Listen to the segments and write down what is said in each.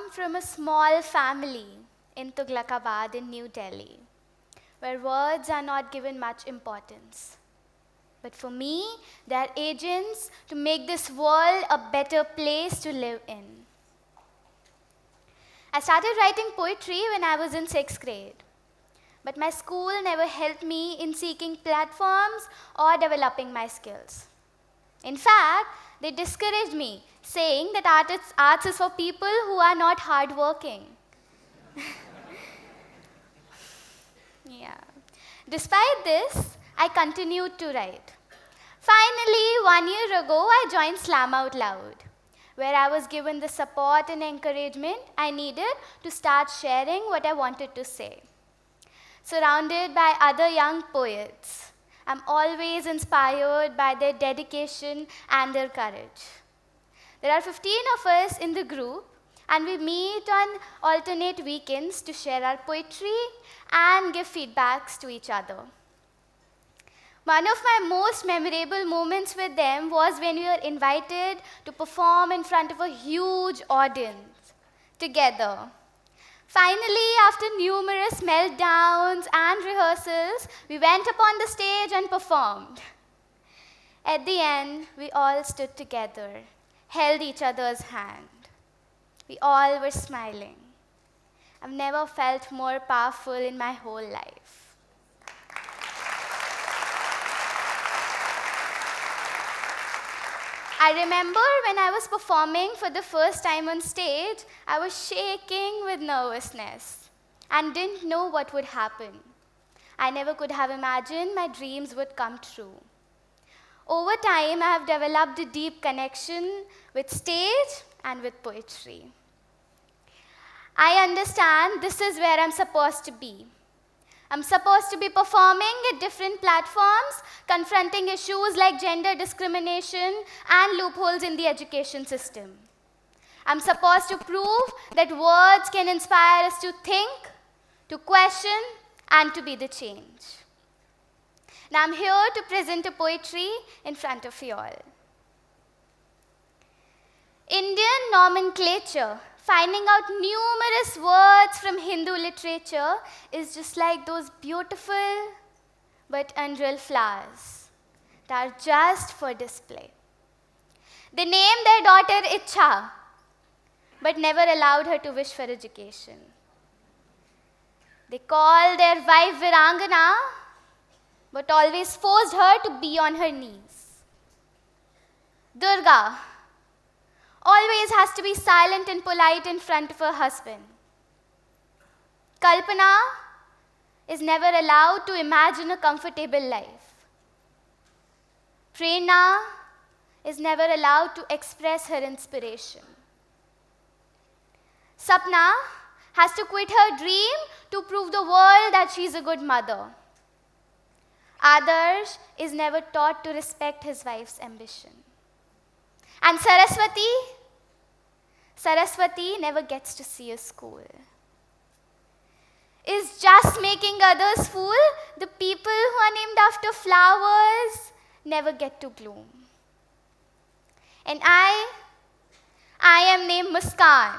come from a small family in Tughlakabad in New Delhi, where words are not given much importance. But for me, they are agents to make this world a better place to live in. I started writing poetry when I was in 6th grade. But my school never helped me in seeking platforms or developing my skills. In fact, they discouraged me, saying that arts is for people who are not hardworking. Yeah. Despite this, I continued to write. Finally, 1 year ago, I joined Slam Out Loud, where I was given the support and encouragement I needed to start sharing what I wanted to say. Surrounded by other young poets, I'm always inspired by their dedication and their courage. There are 15 of us in the group, and we meet on alternate weekends to share our poetry and give feedbacks to each other. One of my most memorable moments with them was when we were invited to perform in front of a huge audience together. Finally, after numerous meltdowns and rehearsals, we went up on the stage and performed. At the end, we all stood together, held each other's hand. We all were smiling. I've never felt more powerful in my whole life. I remember when I was performing for the first time on stage, I was shaking with nervousness and didn't know what would happen. I never could have imagined my dreams would come true. Over time, I have developed a deep connection with stage and with poetry. I understand this is where I'm supposed to be. I'm supposed to be performing at different platforms, confronting issues like gender discrimination and loopholes in the education system. I'm supposed to prove that words can inspire us to think, to question, and to be the change. Now I'm here to present a poetry in front of you all. Indian nomenclature, finding out numerous words from Hindu literature, is just like those beautiful but unreal flowers that are just for display. They named their daughter Ichha, but never allowed her to wish for education. They called their wife Virangana, but always forced her to be on her knees. Durga always has to be silent and polite in front of her husband. Kalpana is never allowed to imagine a comfortable life. Prerna is never allowed to express her inspiration. Sapna has to quit her dream to prove the world that she's a good mother. Adarsh is never taught to respect his wife's ambition. And Saraswati never gets to see a school. Is just making others fool, the people who are named after flowers never get to bloom. And I am named Muskan.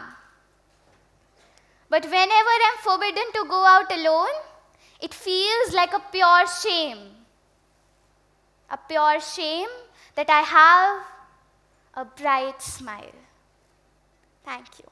But whenever I'm forbidden to go out alone, it feels like a pure shame. A pure shame that I have a bright smile. Thank you.